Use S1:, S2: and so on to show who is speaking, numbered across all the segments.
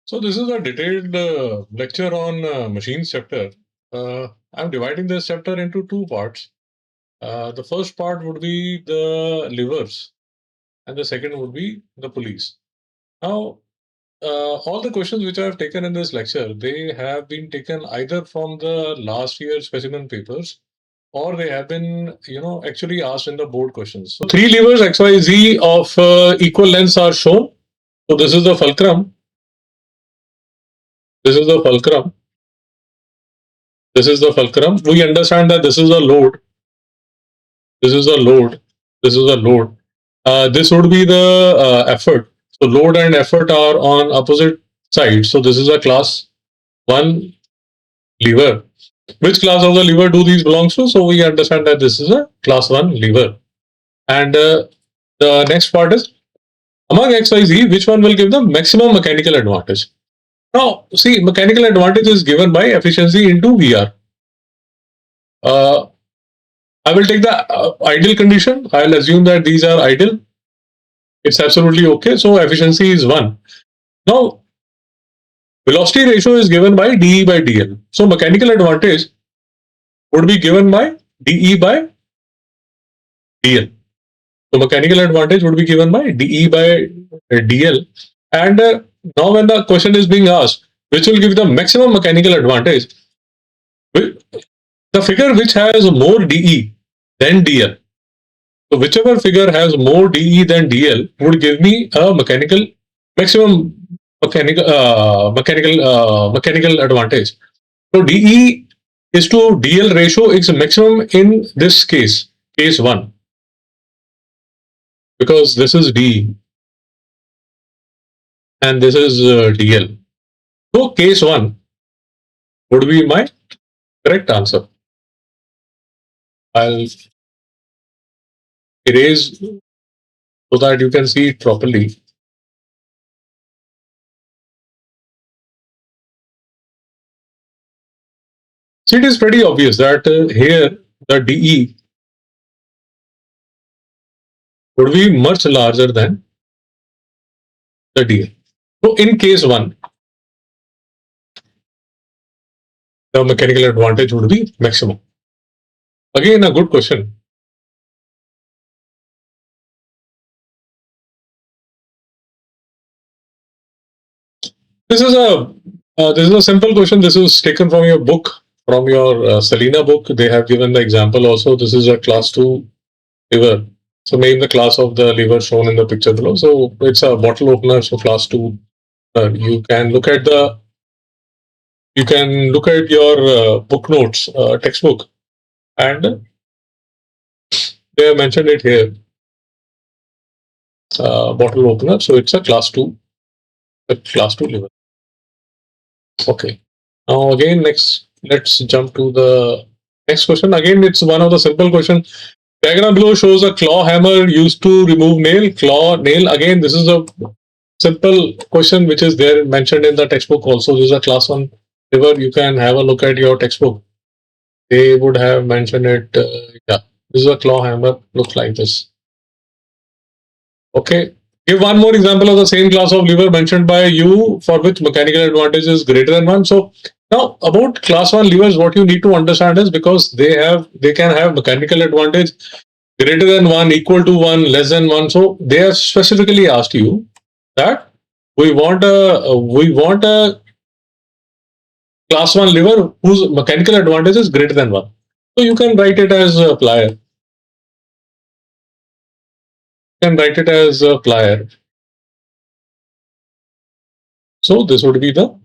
S1: So this is a detailed lecture on machines chapter. I'm dividing this chapter into two parts. The first part would be the levers, and the second would be the pulleys. Now, all the questions which I have taken in this lecture, they have been taken either from the last year specimen papers, or they have been, actually asked in the board questions. So three levers X, Y, Z of equal lengths are shown. So this is the fulcrum. This is the fulcrum. This is the fulcrum. We understand that this is a load. This is a load. This is a load. This would be the effort. So load and effort are on opposite sides. So this is a class 1 lever. Which class of the lever do these belongs to? So we understand that this is a class 1 lever. And the next part is among X, Y, Z, which one will give the maximum mechanical advantage? Now, see, mechanical advantage is given by efficiency into VR. I will take the ideal condition. I'll assume that these are ideal. It's absolutely okay. So efficiency is 1. Now, velocity ratio is given by dE by dL. So mechanical advantage would be given by dE by dL. So mechanical advantage would be given by dE by dL. And now when the question is being asked, which will give the maximum mechanical advantage, the figure which has more dE than dL. So whichever figure has more dE than dL would give me a maximum mechanical advantage. So dE is to dL ratio is maximum in this case 1, because this is dE and this is dL. So case 1 would be my correct answer. I'll erase so that you can see it properly. So it is pretty obvious that here the dE would be much larger than the dL. So in case 1, the mechanical advantage would be maximum. Again, a good question. This is a simple question. This is taken from your book, from your Selena book. They have given the example also. This is a class 2 lever. So name the class of the lever shown in the picture below. So it's a bottle opener. So class 2. You can look at your book notes, textbook, and they have mentioned it here. Bottle opener. So it's a class 2 lever. Okay. Now again, let's jump to the next question. Again, it's one of the simple questions. Diagram below shows a claw hammer used to remove nail. Claw, nail. Again, this is a simple question which is there mentioned in the textbook also. This is a class 1 lever. You can have a look at your textbook. They would have mentioned it. Yeah, this is a claw hammer. Looks like this. Okay. Give one more example of the same class of lever mentioned by you for which mechanical advantage is greater than 1. So now about class 1 levers, what you need to understand is because they can have mechanical advantage greater than 1, equal to 1, less than 1. So they have specifically asked you that we want a class 1 lever whose mechanical advantage is greater than 1. So you can write it as a plier. Can write it as a plier. So this would be the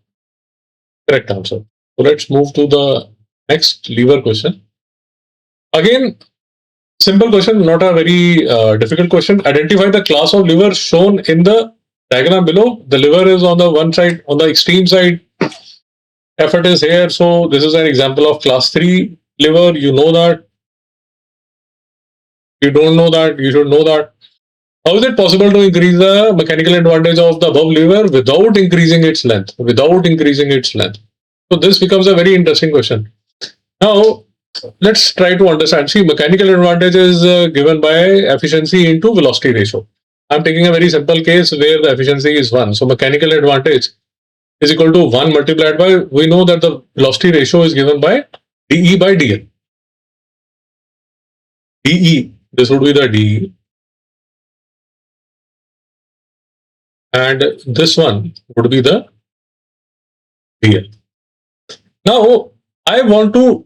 S1: correct answer. So let's move to the next lever question. Again, simple question, not a very difficult question. Identify the class of lever shown in the diagram below. The lever is on the one side, on the extreme side. Effort is here. So this is an example of class 3 lever. You know that. You don't know that. You should know that. How is it possible to increase the mechanical advantage of the above lever without increasing its length? Without increasing its length. So this becomes a very interesting question. Now, let's try to understand. See, mechanical advantage is given by efficiency into velocity ratio. I'm taking a very simple case where the efficiency is 1. So mechanical advantage is equal to 1 multiplied by, we know that the velocity ratio is given by dE by dl. dE, this would be the dE, and this one would be the dl. Now, I want to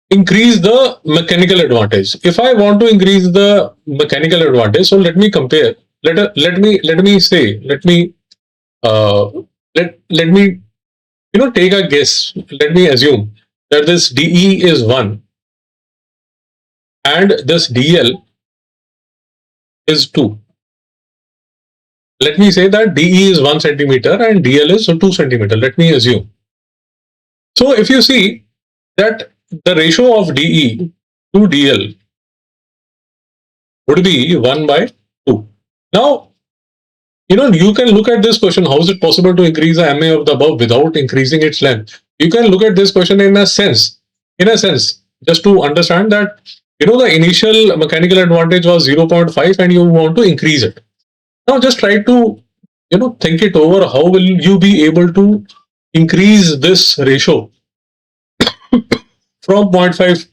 S1: increase the mechanical advantage. If I want to increase the mechanical advantage, so let me compare. Let me say, uh, let me take a guess. Let me assume that this dE is 1 and this dl is 2. Let me say that dE is 1 centimeter and dl is 2 centimeter. Let me assume. So if you see that the ratio of dE to dl would be 1 by 2. Now, you can look at this question, how is it possible to increase the MA of the above without increasing its length? You can look at this question in a sense, just to understand that, the initial mechanical advantage was 0.5 and you want to increase it. Now just try to, think it over. How will you be able to increase this ratio from 0.5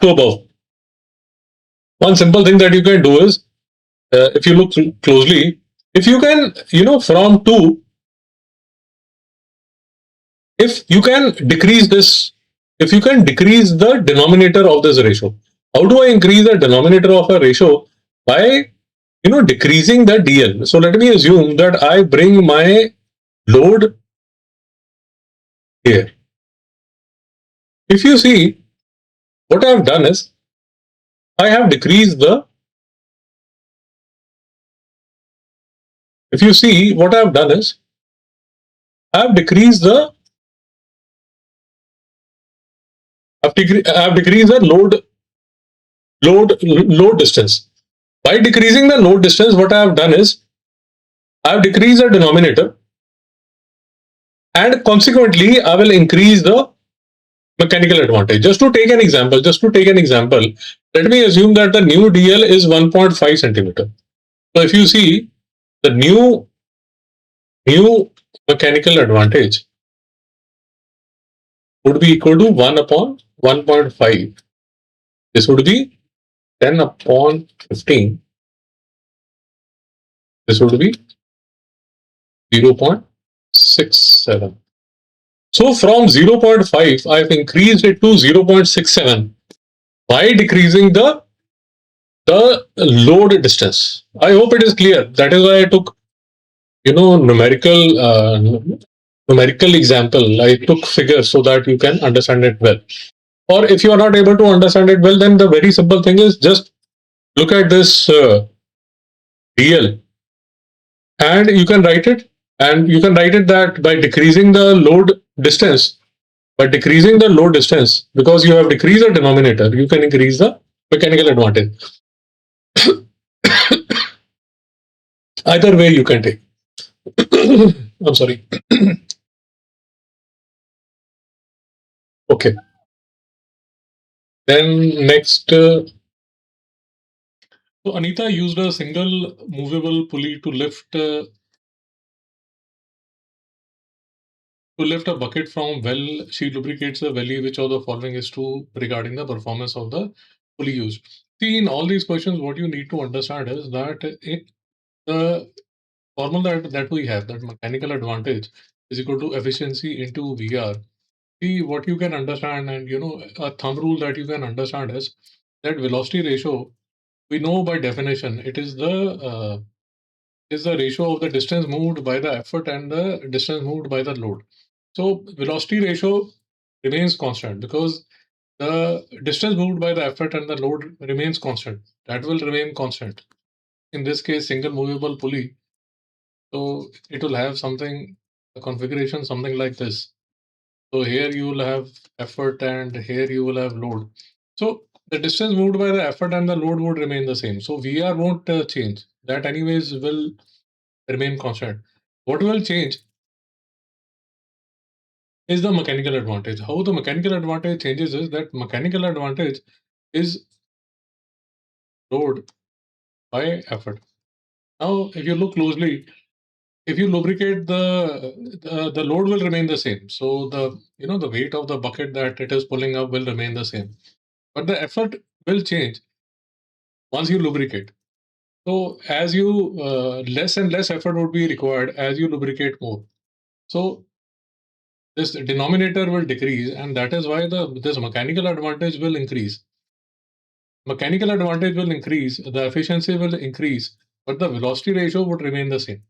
S1: to above? One simple thing that you can do is, if you look closely, if you can, from 2, if you can decrease this, if you can decrease the denominator of this ratio. How do I increase the denominator of a ratio? By, decreasing the DL. So let me assume that I bring my load here. If you see, what I have done is, I have decreased the, if you see, what I have done is, I have decreased the, I have decreased the load distance. By decreasing the load distance, what I have done is, I have decreased the denominator and consequently I will increase the mechanical advantage. Just to take an example, let me assume that the new DL is 1.5 centimeter. So if you see the new mechanical advantage would be equal to 1 upon 1.5. This would be 10 upon 15. This would be 0.67. So from 0.5, I've increased it to 0.67 by decreasing the load distance. I hope it is clear. That is why I took, numerical example. I took figures so that you can understand it well. Or if you are not able to understand it well, then the very simple thing is just look at this DL and you can write it. And you can write it that by decreasing the load distance, because you have decreased the denominator, you can increase the mechanical advantage. Either way you can take. I'm sorry. Okay. Then next, so Anita used a single movable pulley to lift a bucket from well. She lubricates the belly. Which of the following is true regarding the performance of the pulley used? See, in all these questions, what you need to understand is that the formula that we have, that mechanical advantage is equal to efficiency into VR. See, what you can understand, and a thumb rule that you can understand is that velocity ratio. We know by definition it is the ratio of the distance moved by the effort and the distance moved by the load. So velocity ratio remains constant because the distance moved by the effort and the load remains constant. That will remain constant. In this case, single movable pulley. So it will have something, a configuration something like this. So here you will have effort and here you will have load. So the distance moved by the effort and the load would remain the same. So VR won't change. That anyways will remain constant. What will change is the mechanical advantage. How the mechanical advantage changes is that mechanical advantage is load by effort. Now, if you look closely, if you lubricate, the load will remain the same. So the weight of the bucket that it is pulling up will remain the same, but the effort will change once you lubricate. So as you less and less effort would be required as you lubricate more. So this denominator will decrease, and that is why this mechanical advantage will increase. Mechanical advantage will increase, the efficiency will increase, but the velocity ratio would remain the same.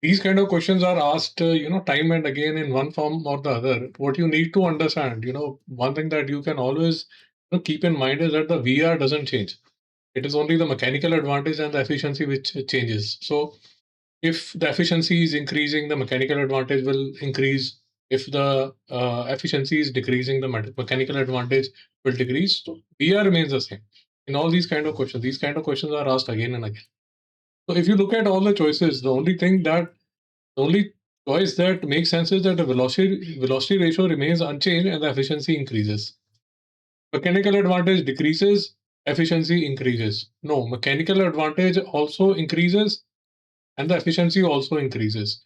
S1: These kind of questions are asked, time and again in one form or the other. What you need to understand, one thing that you can always keep in mind is that the VR doesn't change. It is only the mechanical advantage and the efficiency which changes. So if the efficiency is increasing, the mechanical advantage will increase. If the efficiency is decreasing, the mechanical advantage will decrease. So VR remains the same. In all these kind of questions are asked again and again. So if you look at all the choices, the only choice that makes sense is that the velocity ratio remains unchanged and the efficiency increases. Mechanical advantage decreases, efficiency increases. No, mechanical advantage also increases and the efficiency also increases.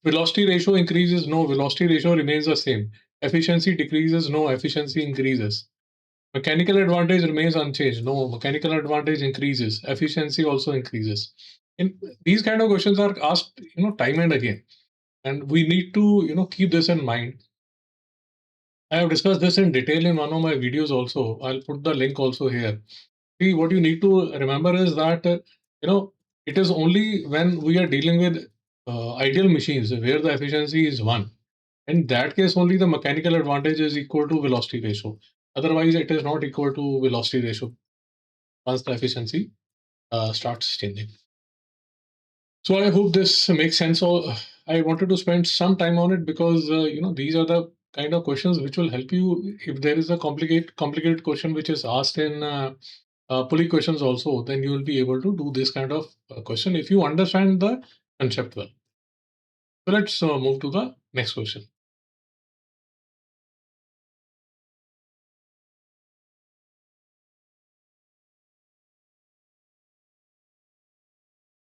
S1: Velocity ratio increases, no, velocity ratio remains the same. Efficiency decreases, no, efficiency increases. Mechanical advantage remains unchanged, no, mechanical advantage increases. Efficiency also increases. And these kind of questions are asked, time and again, and we need to, keep this in mind. I have discussed this in detail in one of my videos also. I'll put the link also here. See, what you need to remember is that, it is only when we are dealing with ideal machines where the efficiency is 1. In that case, only the mechanical advantage is equal to velocity ratio. Otherwise, it is not equal to velocity ratio once the efficiency starts changing. So I hope this makes sense. So I wanted to spend some time on it because these are the kind of questions which will help you if there is a complicated question which is asked in pulley questions also. Then you will be able to do this kind of question if you understand the concept well. So let's move to the next question.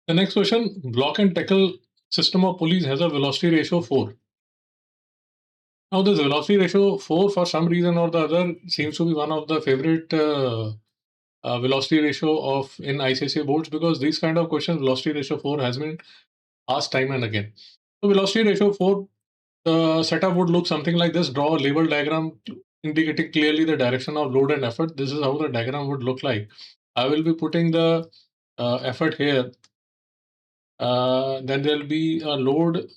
S1: The next question: block and tackle system of pulleys has a velocity ratio 4. Now, this velocity ratio 4, for some reason or the other, seems to be one of the favorite velocity ratio of in ICSE boards because these kind of questions, velocity ratio 4 has been asked time and again. So, velocity ratio 4, the setup would look something like this. Draw a label diagram indicating clearly the direction of load and effort. This is how the diagram would look like. I will be putting the effort here. Then there will be a load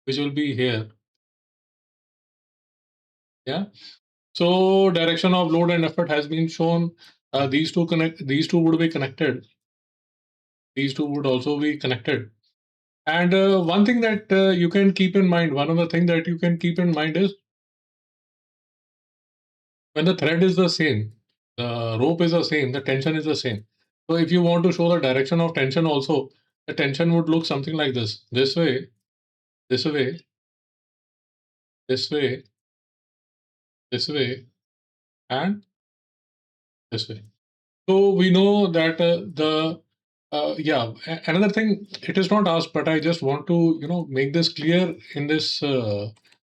S1: which will be here. Yeah. So direction of load and effort has been shown. These two would be connected. These two would also be connected. And one thing that you can keep in mind, one of the things that you can keep in mind is when the thread is the same, the rope is the same, the tension is the same. So if you want to show the direction of tension also, the tension would look something like this. This way, this way, this way, this way, and this way. So we know that another thing, it is not asked, but I just want to make this clear in this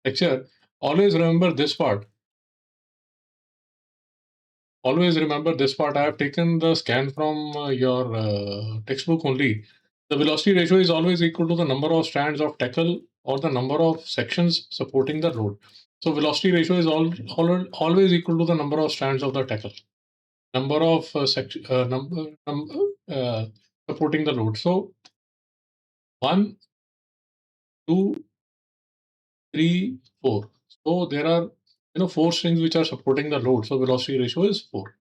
S1: lecture. Always remember this part. Always remember this part. I have taken the scan from your textbook only. The velocity ratio is always equal to the number of strands of tackle or the number of sections supporting the load. So velocity ratio is always equal to the number of strands of the tackle. Number of supporting the load. So 1, 2, 3, 4. So there are 4 strings which are supporting the load. So velocity ratio is 4.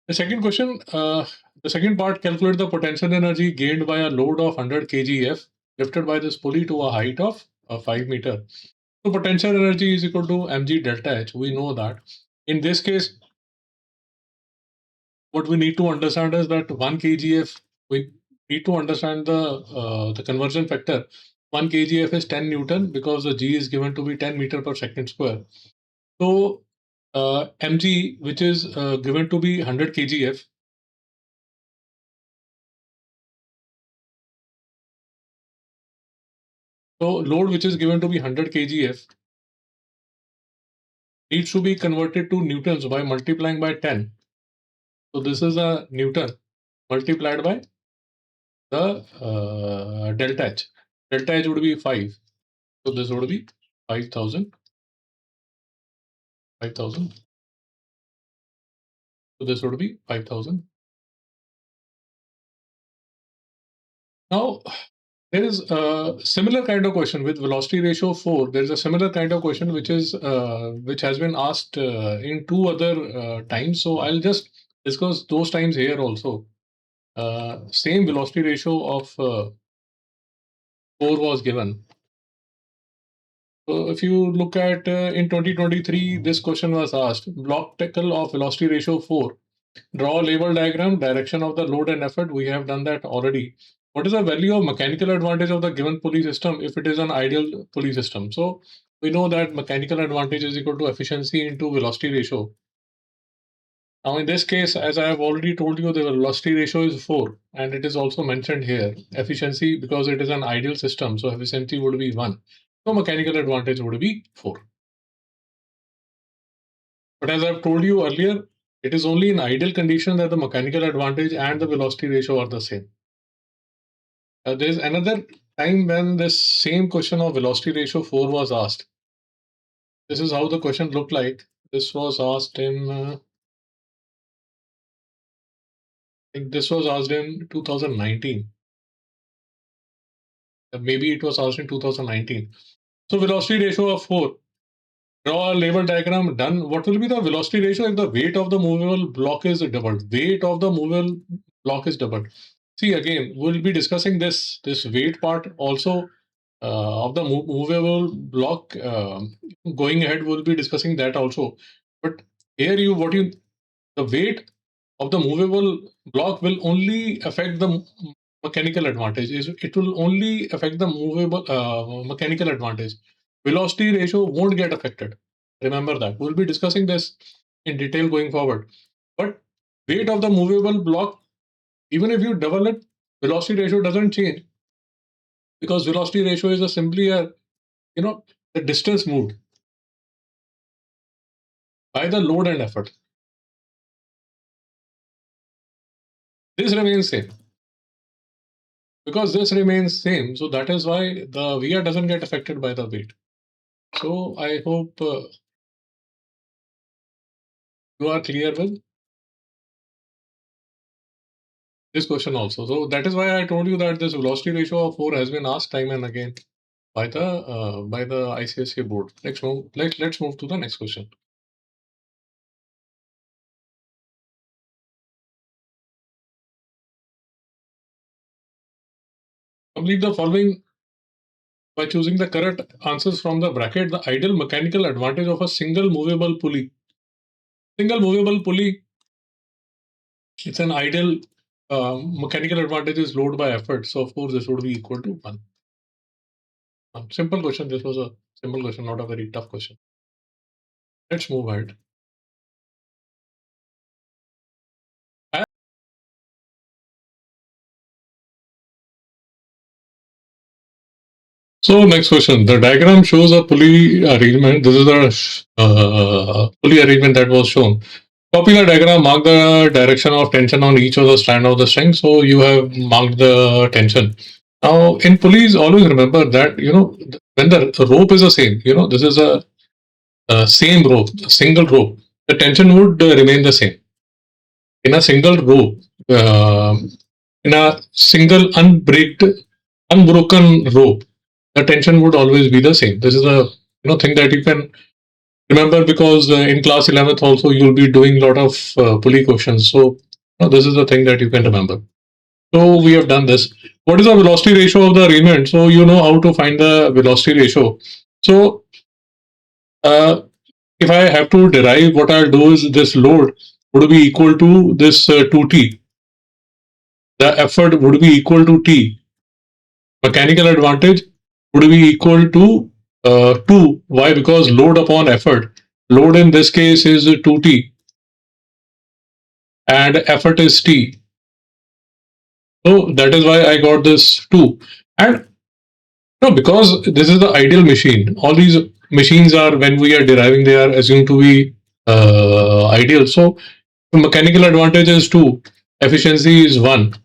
S1: The second question, the second part, calculate the potential energy gained by a load of 100 kgf lifted by this pulley to a height of 5 meter. So potential energy is equal to mg delta h. We know that. In this case, what we need to understand is that 1 kgf, we need to understand the conversion factor. 1 kgf is 10 Newton because the g is given to be 10 meter per second square. So mg, which is given to be 100 kgf, So load which is given to be 100 kgf needs to be converted to newtons by multiplying by 10. So this is a newton multiplied by the delta H. Delta H would be 5. So this would be 5,000. 5,000. So this would be 5,000. Now, there is a similar kind of question with velocity ratio 4. There is a similar kind of question which has been asked in two other times. So I'll just discuss those times here also. Same velocity ratio of 4 was given. So if you look at in 2023, this question was asked: block tackle of velocity ratio 4. Draw a label diagram, direction of the load and effort. We have done that already. What is the value of mechanical advantage of the given pulley system if it is an ideal pulley system? So we know that mechanical advantage is equal to efficiency into velocity ratio. Now in this case, as I have already told you, the velocity ratio is 4, and it is also mentioned here. Efficiency, because it is an ideal system, so efficiency would be 1. So mechanical advantage would be 4. But as I've told you earlier, it is only in ideal condition that the mechanical advantage and the velocity ratio are the same. There's another time when this same question of velocity ratio 4 was asked. This is how the question looked like. This was asked in, I think this was asked in 2019. Maybe it was asked in 2019. So velocity ratio of 4. Draw a label diagram. Done. What will be the velocity ratio if the weight of the movable block is doubled? Weight of the movable block is doubled. See, again, we'll be discussing this weight part also of the movable block. Going ahead, we'll be discussing that also. But here, the weight of the movable block will only affect the mechanical advantage. It will only affect the movable mechanical advantage. Velocity ratio won't get affected. Remember that. We'll be discussing this in detail going forward. But weight of the movable block, even if you double it, velocity ratio doesn't change, because velocity ratio is simply the distance moved by the load and effort. This remains same. Because this remains same, so that is why the VR doesn't get affected by the weight. So I hope you are clear with this question also. So that is why I told you that this velocity ratio of 4 has been asked time and again by the ICSE board. Let's move to the next question. Complete the following by choosing the correct answers from the bracket. The ideal mechanical advantage of a single movable pulley. Single movable pulley, it's an ideal mechanical advantage is load by effort. So of course this would be equal to 1. Simple question. This was a simple question, not a very tough question. Let's move ahead. So next question. The diagram shows a pulley arrangement. This is the pulley arrangement that was shown. Copy the diagram, mark the direction of tension on each of the strand of the string. So you have marked the tension. Now in pulleys, always remember that, when the rope is the same, this is a same rope, a single rope, the tension would remain the same. In a single rope, in a single unbroken rope, the tension would always be the same. This is a thing that you can remember, because in class 11th also you'll be doing a lot of pulley questions. So this is the thing that you can remember. So we have done this. What is the velocity ratio of the arrangement? So you know how to find the velocity ratio. So uh, if I have to derive, what I'll do is this load would be equal to this 2t. The effort would be equal to t. Mechanical advantage would be equal to 2. Why? Because load upon effort. Load in this case is 2t and effort is t. So that is why I got this 2. And No, because this is the ideal machine. All these machines are, when we are deriving, they are assumed to be ideal. So mechanical advantage is 2, efficiency is 1.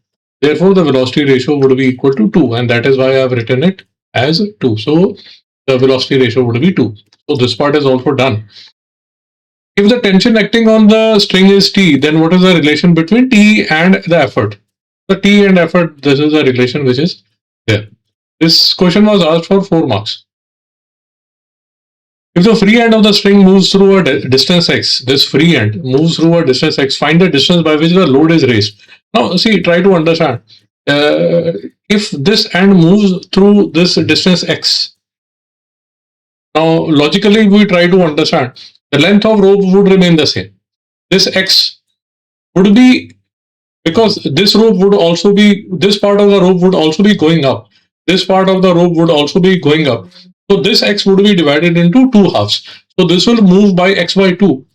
S1: Therefore, the velocity ratio would be equal to 2, and that is why I have written it as 2. So the velocity ratio would be 2. So this part is also done. If the tension acting on the string is T, then what is the relation between T and the effort? The T and effort, this is the relation which is there. This question was asked for 4 marks. If the free end of the string moves through a distance x, this free end moves through a distance x, find the distance by which the load is raised. Now, see, try to understand. If this end moves through this distance x, now logically we try to understand. The length of rope would remain the same. This x would be, because this rope would also be, this part of the rope would also be going up. This part of the rope would also be going up. So this x would be divided into 2 halves. So this will move by x by 2.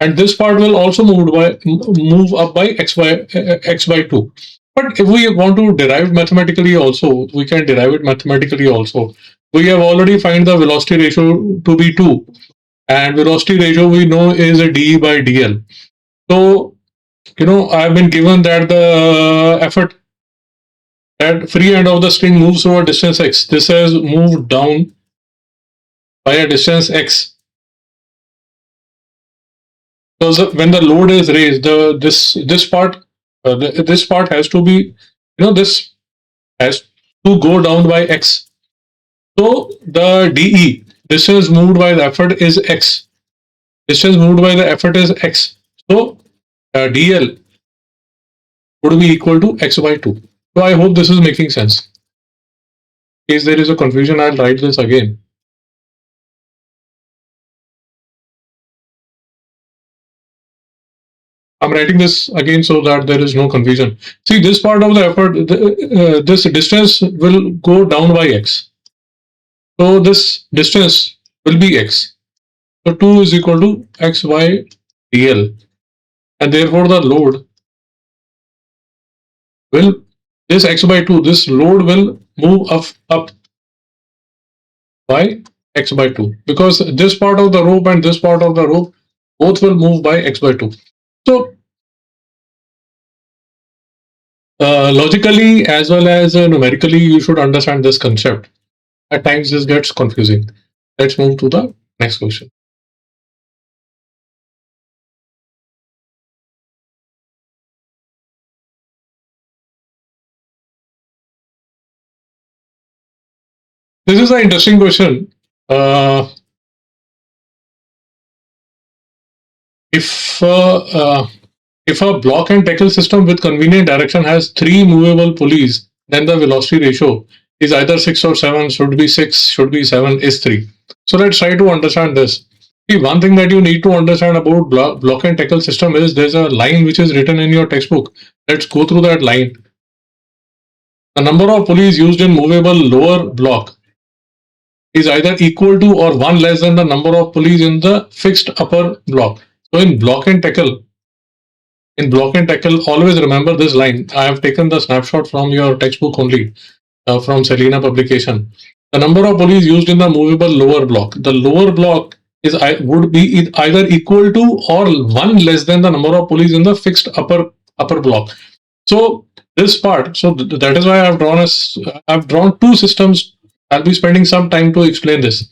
S1: And this part will also move up by x by 2. But if we want to derive mathematically also, we can derive it mathematically also. We have already find the velocity ratio to be 2. And velocity ratio we know is a d by dl. So, I've been given that the effort, that free end of the string moves through a distance x. This has moved down by a distance x. So when the load is raised, this part has to be, this has to go down by x. So the dE, distance moved by the effort, is x. Distance moved by the effort is x. So dl would be equal to x by 2. So I hope this is making sense. In case there is a confusion, I'll write this again. I'm writing this again so that there is no confusion. See, this part of the effort, this distance will go down by x. So this distance will be x. So 2 is equal to x by dl. And therefore the load will, this x by 2, this load will move up by x by 2. Because this part of the rope and this part of the rope both will move by x by 2. So logically as well as numerically, you should understand this concept. At times this gets confusing. Let's move to the next question. This is an interesting question. If a block and tackle system with convenient direction has 3 movable pulleys, then the velocity ratio is either 6 or 7, should be 6, should be 7, is 3. So let's try to understand this. See, one thing that you need to understand about block and tackle system is there's a line which is written in your textbook. Let's go through that line. The number of pulleys used in movable lower block is either equal to or 1 less than the number of pulleys in the fixed upper block. So in block and tackle, always remember this line. I have taken the snapshot from your textbook only, from Selena publication. The number of pulleys used in the movable lower block. The lower block would be either equal to or 1 less than the number of pulleys in the fixed upper block. So this part, so that is why I've drawn 2 systems. I'll be spending some time to explain this.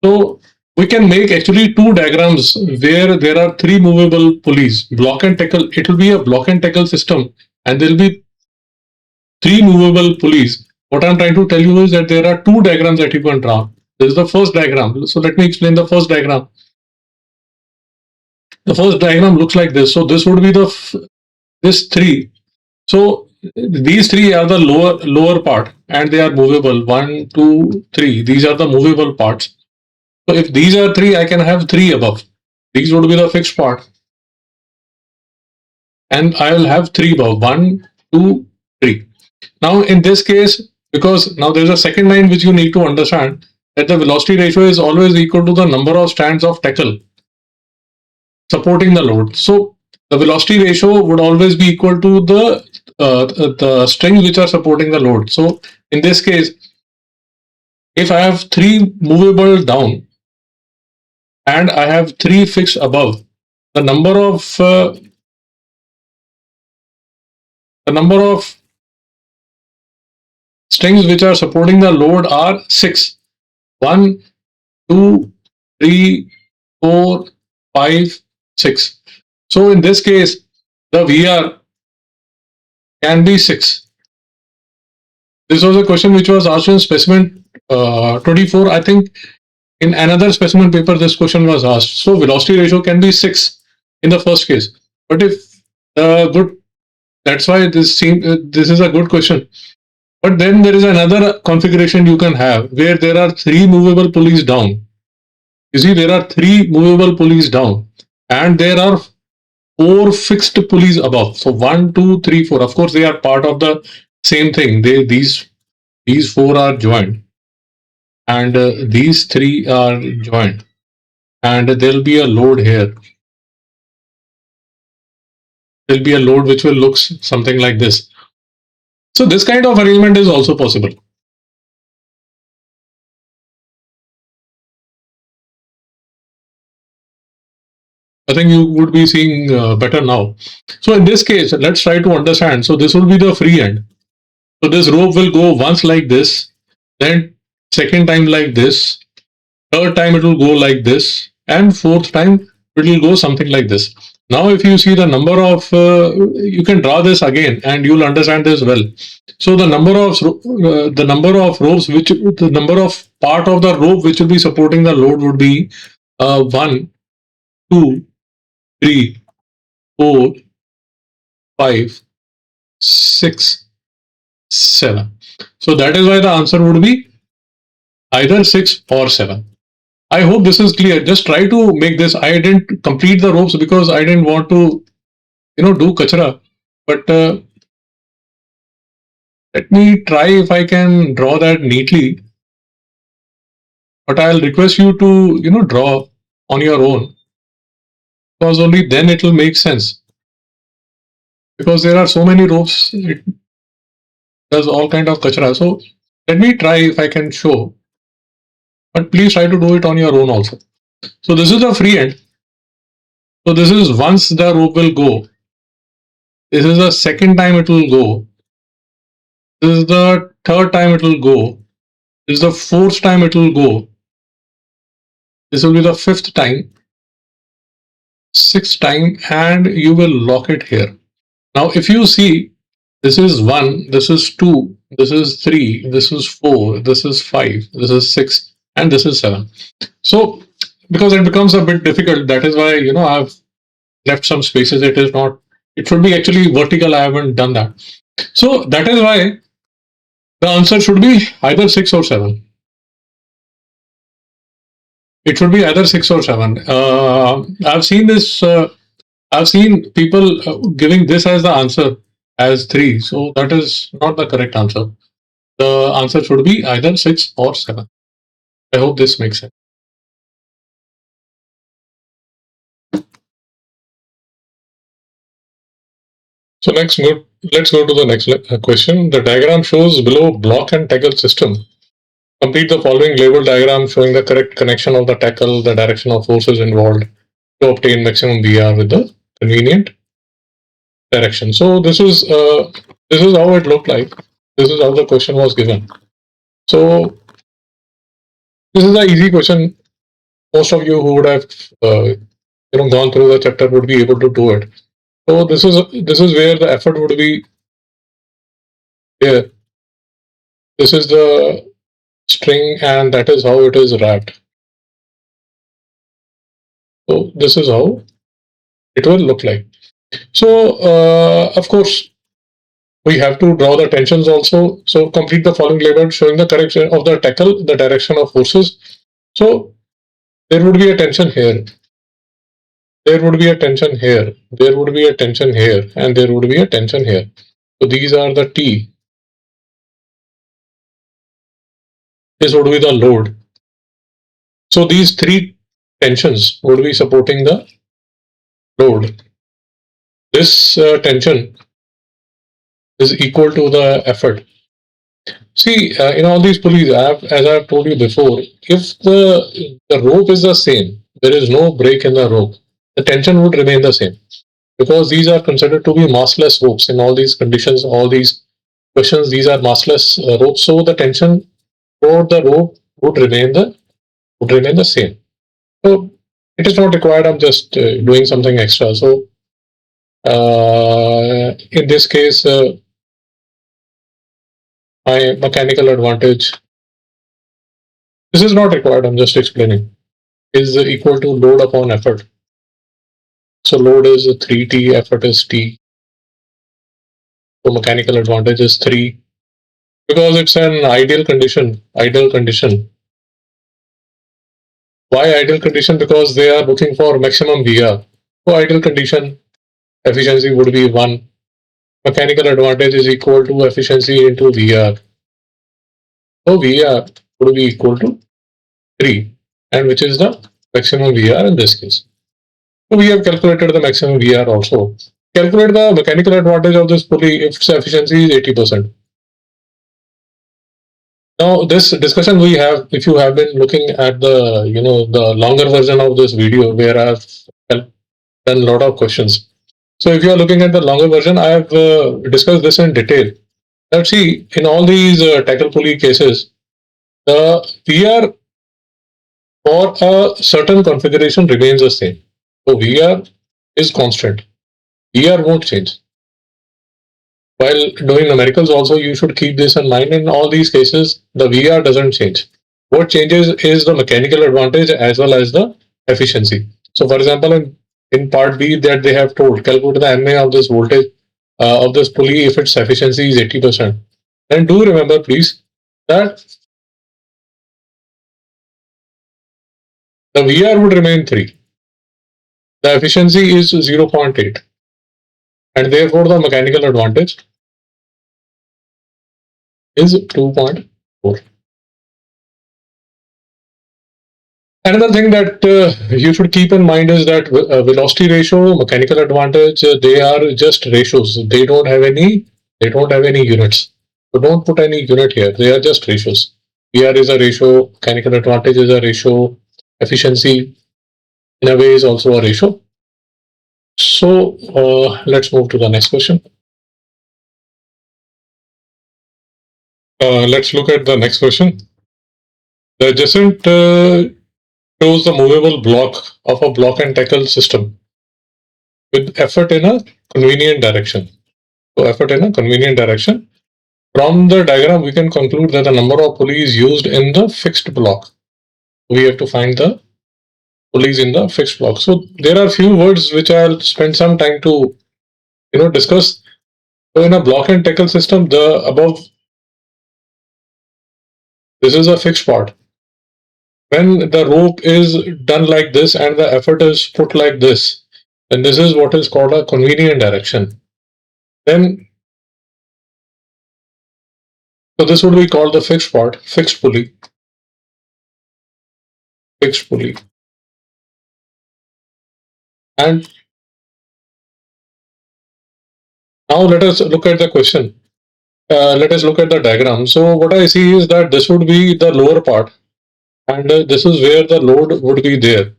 S1: So we can make actually 2 diagrams where there are 3 movable pulleys. Block and tackle, it will be a block and tackle system, and there will be 3 movable pulleys. What I'm trying to tell you is that there are 2 diagrams that you can draw. This is the first diagram. So let me explain the first diagram. The first diagram looks like this. So this would be this 3. So these 3 are the lower part, and they are movable. 1, 2, 3. These are the movable parts. So if these are 3, I can have 3 above. These would be the fixed part. And I will have 3 above. 1, 2, 3. Now in this case, because now there's a second line which you need to understand, that the velocity ratio is always equal to the number of strands of tackle supporting the load. So the velocity ratio would always be equal to the strings which are supporting the load. So in this case, if I have 3 movable down and I have 3 fixed above, the number of strings which are supporting the load are 6. 1, 2, 3, 4, 5, 6. So in this case, the VR can be 6. This was a question which was asked in specimen 24. I think in another specimen paper, this question was asked. So velocity ratio can be 6 in the first case. But if good, that's why this is a good question. But then there is another configuration you can have where there are 3 movable pulleys down. You see, there are 3 movable pulleys down, and there are 4 fixed pulleys above. So 1, 2, 3, 4. Of course, they are part of the same thing. These 4 are joined, and these 3 are joined, and there'll be a load here. There'll be a load which will look something like this. So this kind of arrangement is also possible. I think you would be seeing better now. So in this case, let's try to understand. So this will be the free end. So this rope will go once like this, then second time like this, third time it will go like this, and fourth time it will go something like this. Now if you see the number of, you can draw this again and you'll understand this well. So the number of ropes, the number of part of the rope which will be supporting the load would be 1, 2, 3, 4, 5, 6, 7. So that is why the answer would be either 6 or 7. I hope this is clear. Just try to make this. I didn't complete the ropes because I didn't want to, do kachra. But let me try if I can draw that neatly. But I'll request you to, draw on your own, because only then it will make sense. Because there are so many ropes, it does all kind of kachra. So let me try if I can show. But please try to do it on your own also. So this is the free end. So this is once the rope will go. This is the second time it will go. This is the third time it will go. This is the fourth time it will go. This will be the fifth time, sixth time, and you will lock it here. Now, if you see, this is 1, this is 2, this is 3, this is 4, this is 5, this is 6, and this is 7. So, because it becomes a bit difficult, that is why, I've left some spaces. It should be actually vertical. I haven't done that. So, that is why the answer should be either 6 or 7. It should be either 6 or 7. I've seen this. I've seen people giving this as the answer as 3. So that is not the correct answer. The answer should be either 6 or 7. I hope this makes sense. So let's go to the next question. The diagram shows below block and tackle system. Complete the following label diagram showing the correct connection of the tackle, the direction of forces involved to obtain maximum VR with the convenient direction. So this is how it looked like. This is how the question was given. So this is an easy question. Most of you who would have gone through the chapter would be able to do it. So this is where the effort would be here. This is the string, and that is how it is wrapped. So this is how it will look like. So of course we have to draw the tensions also. So complete the following label showing the correction of the tackle, the direction of forces. So there would be a tension here. There would be a tension here. There would be a tension here, and there would be a tension here. So these are the T. This would be the load. So these 3 tensions would be supporting the load. This tension is equal to the effort. See, in all these pulleys, as I've told you before, if the rope is the same, there is no break in the rope, the tension would remain the same, because these are considered to be massless ropes in all these conditions, all these questions. These are massless ropes, so the tension for the rope would remain the same. So it is not required. I'm just doing something extra. So in this case, my mechanical advantage, this is not required. I'm just explaining, is equal to load upon effort. So load is 3T, effort is T. So mechanical advantage is 3, because it's an ideal condition. Ideal condition. Why ideal condition? Because they are looking for maximum VR. So ideal condition efficiency would be 1. Mechanical advantage is equal to efficiency into VR. So VR would be equal to 3, and which is the maximum VR in this case. So we have calculated the maximum VR also. Calculate the mechanical advantage of this pulley if its efficiency is 80%. Now this discussion we have, if you have been looking at the longer version of this video where I've done a lot of questions. So if you are looking at the longer version, I have discussed this in detail. Let's see, in all these tackle pulley cases, the VR for a certain configuration remains the same. So VR is constant. VR won't change. While doing numericals also, you should keep this in mind. In all these cases, the VR doesn't change. What changes is the mechanical advantage as well as the efficiency. So for example, in part B that they have told, calculate the MA of this voltage of this pulley if its efficiency is 80%. And do remember please that the VR would remain 3. The efficiency is 0.8, and therefore the mechanical advantage is 2.4. Another thing that you should keep in mind is that velocity ratio, mechanical advantage, they are just ratios. They don't have any. They don't have any units. So don't put any unit here. They are just ratios. VR is a ratio. Mechanical advantage is a ratio. Efficiency in a way is also a ratio. So let's move to the next question. Let's look at the next question. The adjacent shows the movable block of a block and tackle system with effort in a convenient direction. So effort in a convenient direction. From the diagram, we can conclude that the number of pulleys used in the fixed block. We have to find the pulleys in the fixed block. So there are few words which I'll spend some time to discuss. So in a block and tackle system, the above, this is a fixed part. When the rope is done like this and the effort is put like this, then this is what is called a convenient direction. Then, so this would be called the fixed part, fixed pulley, fixed pulley. And now let us look at the question. Let us look at the diagram. So what I see is that this would be the lower part, and this is where the load would be there.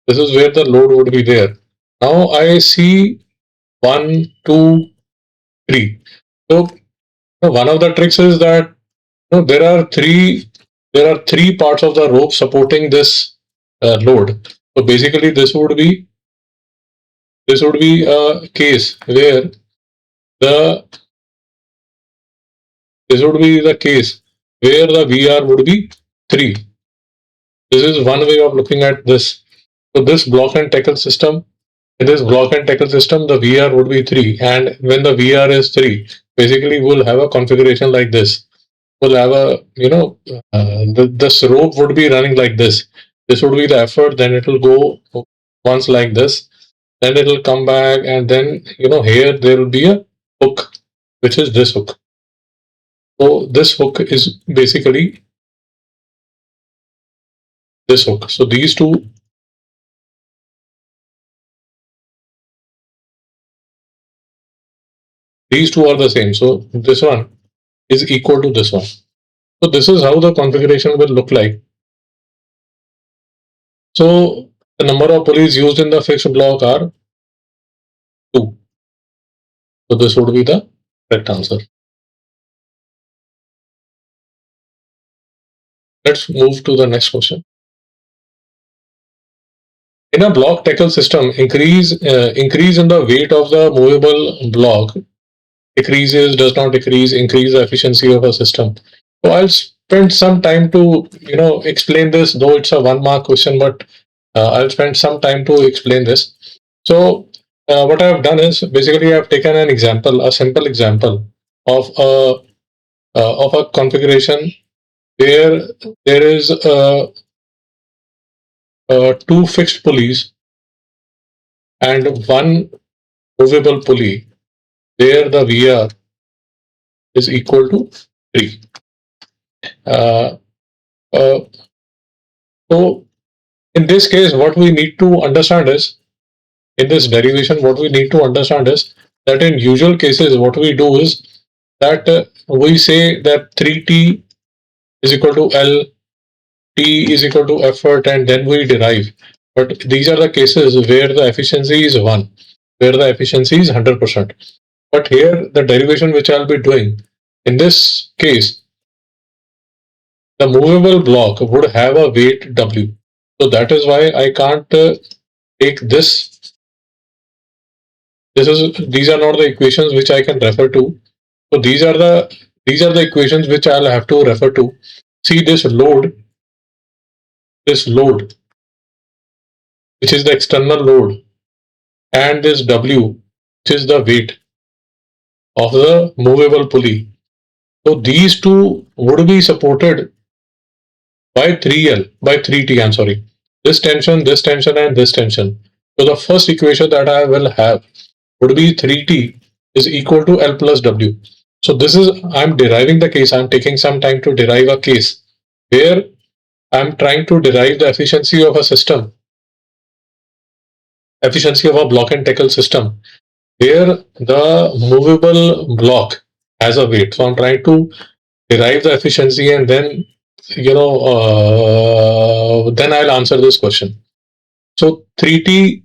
S1: This is where the load would be there. Now I see 1, 2, 3. So one of the tricks is that there are three parts of the rope supporting this load. So basically, this would be a case where the this would be the case where the VR would be 3. This is one way of looking at this. So this block and tackle system, in this block and tackle system, the VR would be 3. And when the VR is 3, basically we'll have a configuration like this. We'll have this rope would be running like this. This would be the effort, then it will go once like this. Then it will come back, and then here there will be a hook, which is this hook. So this hook is basically this hook. So these two are the same. So this one is equal to this one. So this is how the configuration will look like. So the number of pulleys used in the fixed block are 2. So this would be the correct answer. Let's move to the next question. In a block tackle system, increase in the weight of the movable block decreases, does not decrease, increase the efficiency of a system. So I'll spend some time to explain this, though it's a 1 mark question, but I'll spend some time to explain this. So what I've done is basically I've taken an example, a simple example of a configuration where there is 2 fixed pulleys and 1 movable pulley where the VR is equal to 3. Uh, uh, so in this case, what we need to understand is, in this derivation, what we need to understand is that in usual cases, what we do is that we say that 3T is equal to L, T is equal to effort, and then we derive. But these are the cases where the efficiency is 1, where the efficiency is 100%. But here, the derivation which I'll be doing, in this case, the movable block would have a weight W. So that is why I can't take this. These are not the equations which I can refer to. So these are the equations which I'll have to refer to. See this load, which is the external load, and this W, which is the weight of the movable pulley. So these two would be supported by 3L, by 3T, I'm sorry. This tension, and this tension. So the first equation that I will have would be 3T is equal to L plus W. So this is, I'm deriving the case. I'm taking some time to derive a case where I'm trying to derive the efficiency of a system, efficiency of a block and tackle system, where the movable block has a weight. So I'm trying to derive the efficiency, and then then I'll answer this question. So 3T,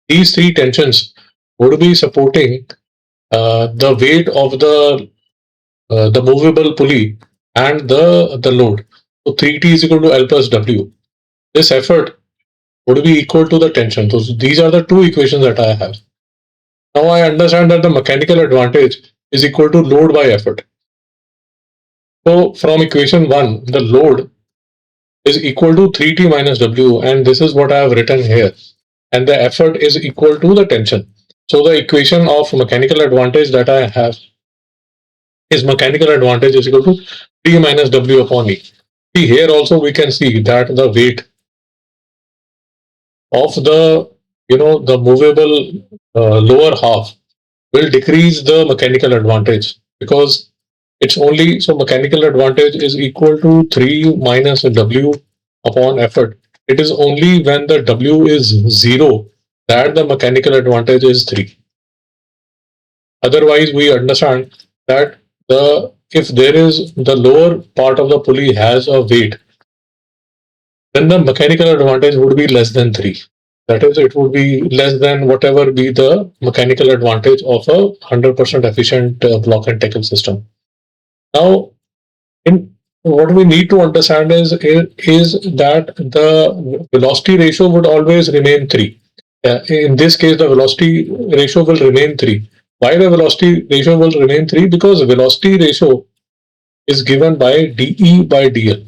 S1: these 3 tensions would be supporting the weight of the movable pulley and the load. So 3T is equal to L plus W. This effort would be equal to the tension. So these are the 2 equations that I have. Now I understand that the mechanical advantage is equal to load by effort. So from equation 1, the load is equal to 3T minus W, and this is what I have written here. And the effort is equal to the tension. So the equation of mechanical advantage that I have is mechanical advantage is equal to T minus W upon E. See, here also we can see that the weight of the movable lower half will decrease the mechanical advantage, because it's only, so mechanical advantage is equal to 3 minus W upon effort. It is only when the W is 0 that the mechanical advantage is 3. Otherwise, we understand that if there is, the lower part of the pulley has a weight, then the mechanical advantage would be less than 3. That is, it would be less than whatever be the mechanical advantage of a 100% efficient block and tackle system. Now, what we need to understand is that the velocity ratio would always remain 3. In this case, the velocity ratio will remain 3. Why the velocity ratio will remain 3? Because velocity ratio is given by dE by dL.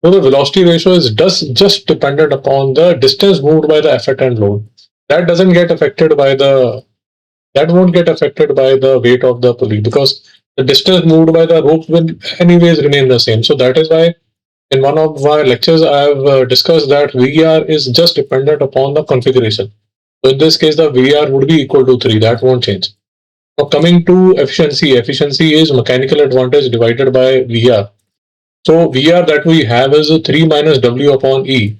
S1: So the velocity ratio is just dependent upon the distance moved by the effort and load. That doesn't get affected by that won't get affected by the weight of the pulley, because the distance moved by the rope will anyways remain the same. So that is why in one of my lectures I have discussed that VR is just dependent upon the configuration. So in this case, the VR would be equal to 3. That won't change. Now coming to efficiency, efficiency is mechanical advantage divided by VR. So VR that we have is 3 minus W upon E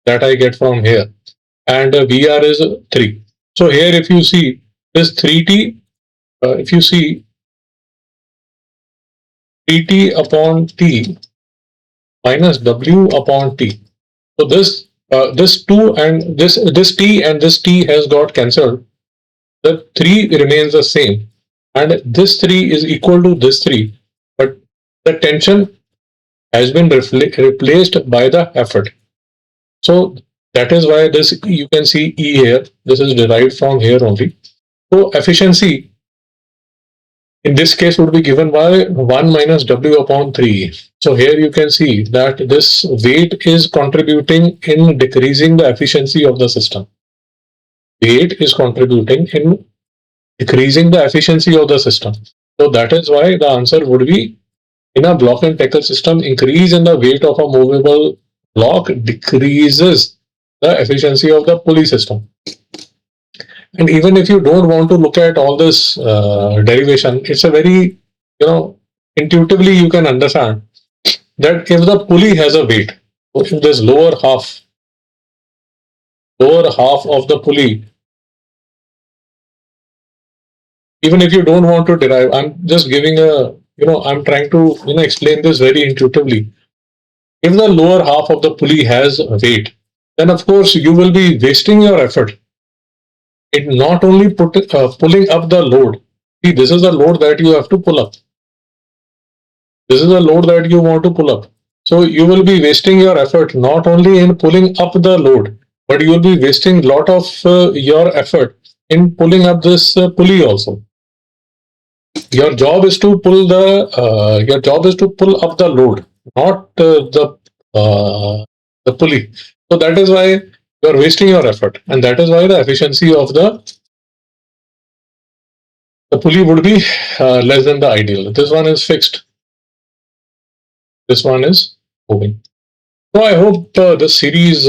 S1: that I get from here, and VR is 3. So here if you see this 3T if you see dt upon t minus w upon t. So this 2 and this t and this t has got cancelled. The 3 remains the same, and this 3 is equal to this 3, but the tension has been replaced by the effort. So that is why this, you can see E here, this is derived from here only. So efficiency in this case would be given by 1 minus W upon 3. So here you can see that this weight is contributing in decreasing the efficiency of the system. Weight is contributing in decreasing the efficiency of the system. So that is why the answer would be, in a block and tackle system, increase in the weight of a movable block decreases the efficiency of the pulley system. And even if you don't want to look at all this derivation, it's a very, intuitively you can understand that if the pulley has a weight, if this lower half of the pulley, even if you don't want to derive, I'm just giving a, I'm trying to, explain this very intuitively. If the lower half of the pulley has weight, then of course you will be wasting your effort in not only pulling up the load. See, this is the load that you have to pull up. This is the load that you want to pull up. So you will be wasting your effort not only in pulling up the load, but you will be wasting a lot of your effort in pulling up this pulley also. Your job is to pull up the load, not the pulley. So that is why you are wasting your effort, and that is why the efficiency of the pulley would be less than the ideal. This one is fixed. This one is moving. So I hope this series.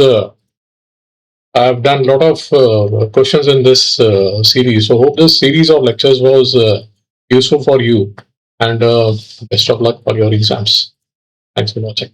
S1: I've done a lot of questions in this series. So hope this series of lectures was useful for you, and best of luck for your exams. Thanks for watching.